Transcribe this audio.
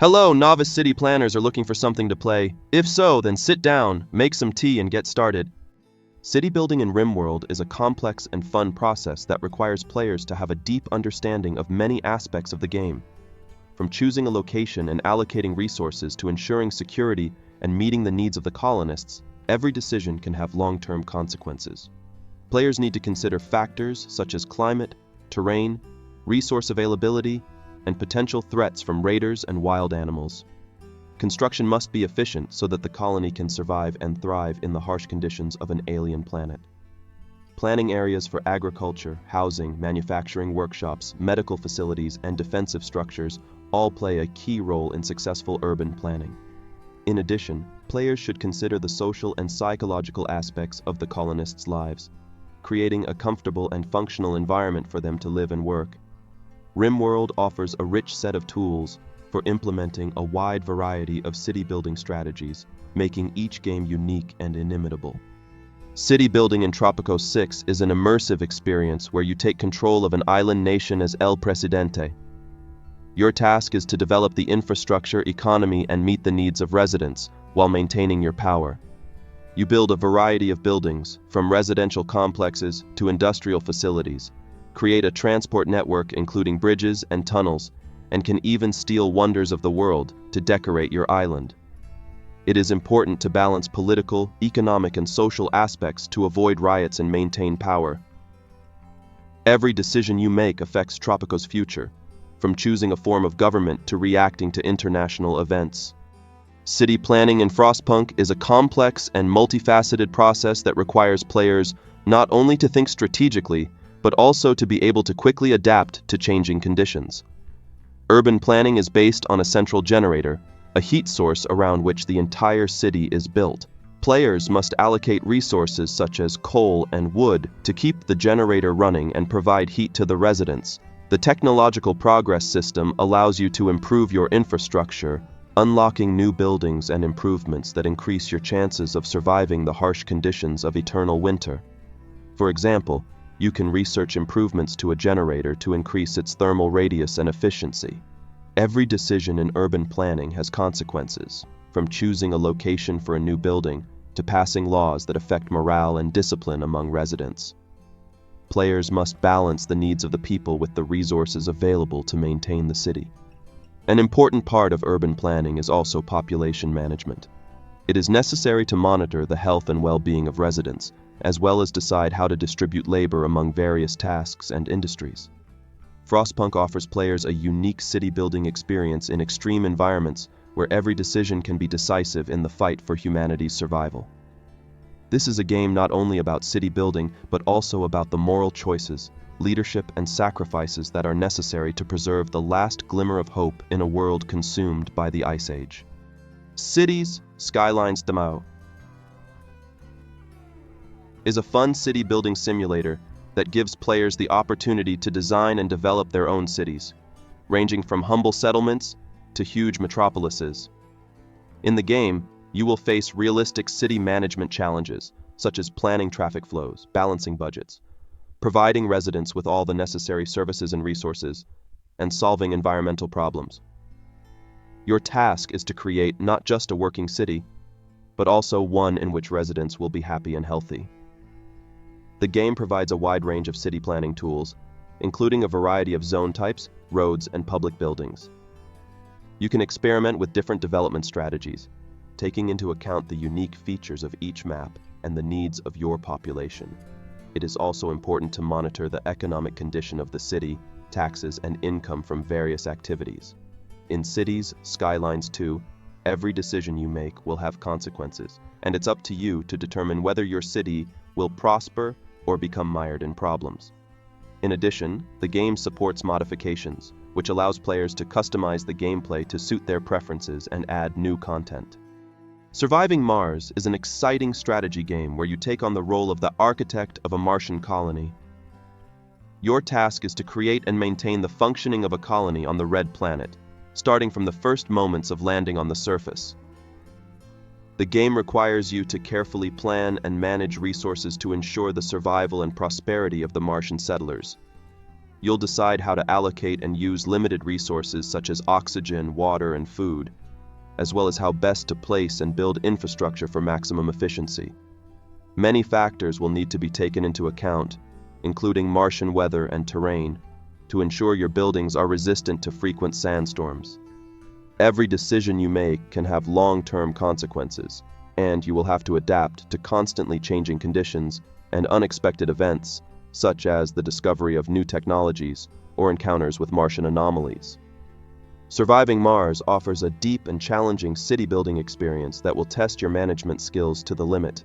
Hello, novice city planners are looking for something to play. If so, then sit down, make some tea, and get started. City building in RimWorld is a complex and fun process that requires players to have a deep understanding of many aspects of the game. From choosing a location and allocating resources to ensuring security and meeting the needs of the colonists, every decision can have long-term consequences. Players need to consider factors such as climate, terrain, resource availability, and potential threats from raiders and wild animals. Construction must be efficient so that the colony can survive and thrive in the harsh conditions of an alien planet. Planning areas for agriculture, housing, manufacturing workshops, medical facilities, and defensive structures all play a key role in successful urban planning. In addition, players should consider the social and psychological aspects of the colonists' lives, creating a comfortable and functional environment for them to live and work. RimWorld offers a rich set of tools for implementing a wide variety of city-building strategies, making each game unique and inimitable. City building in Tropico 6 is an immersive experience where you take control of an island nation as El Presidente. Your task is to develop the infrastructure, economy, and meet the needs of residents while maintaining your power. You build a variety of buildings, from residential complexes to industrial facilities, create a transport network including bridges and tunnels, and can even steal wonders of the world to decorate your island. It is important to balance political, economic, and social aspects to avoid riots and maintain power. Every decision you make affects Tropico's future, from choosing a form of government to reacting to international events. City planning in Frostpunk is a complex and multifaceted process that requires players not only to think strategically, but also to be able to quickly adapt to changing conditions. Urban planning is based on a central generator, a heat source around which the entire city is built. Players must allocate resources such as coal and wood to keep the generator running and provide heat to the residents. The technological progress system allows you to improve your infrastructure, unlocking new buildings and improvements that increase your chances of surviving the harsh conditions of eternal winter. For example, you can research improvements to a generator to increase its thermal radius and efficiency. Every decision in urban planning has consequences, from choosing a location for a new building to passing laws that affect morale and discipline among residents. Players must balance the needs of the people with the resources available to maintain the city. An important part of urban planning is also population management. It is necessary to monitor the health and well-being of residents, as well as decide how to distribute labor among various tasks and industries. Frostpunk offers players a unique city-building experience in extreme environments where every decision can be decisive in the fight for humanity's survival. This is a game not only about city building, but also about the moral choices, leadership, and sacrifices that are necessary to preserve the last glimmer of hope in a world consumed by the Ice Age. Cities Skylines Demao is a fun city-building simulator that gives players the opportunity to design and develop their own cities, ranging from humble settlements to huge metropolises. In the game, you will face realistic city management challenges, such as planning traffic flows, balancing budgets, providing residents with all the necessary services and resources, and solving environmental problems. Your task is to create not just a working city, but also one in which residents will be happy and healthy. The game provides a wide range of city planning tools, including a variety of zone types, roads, and public buildings. You can experiment with different development strategies, taking into account the unique features of each map and the needs of your population. It is also important to monitor the economic condition of the city, taxes, and income from various activities. In Cities Skylines 2, every decision you make will have consequences, and it's up to you to determine whether your city will prosper or become mired in problems. In addition, the game supports modifications, which allows players to customize the gameplay to suit their preferences and add new content. Surviving Mars is an exciting strategy game where you take on the role of the architect of a Martian colony. Your task is to create and maintain the functioning of a colony on the Red Planet, starting from the first moments of landing on the surface. The game requires you to carefully plan and manage resources to ensure the survival and prosperity of the Martian settlers. You'll decide how to allocate and use limited resources such as oxygen, water, and food, as well as how best to place and build infrastructure for maximum efficiency. Many factors will need to be taken into account, including Martian weather and terrain, to ensure your buildings are resistant to frequent sandstorms. Every decision you make can have long-term consequences, and you will have to adapt to constantly changing conditions and unexpected events, such as the discovery of new technologies or encounters with Martian anomalies. Surviving Mars offers a deep and challenging city-building experience that will test your management skills to the limit.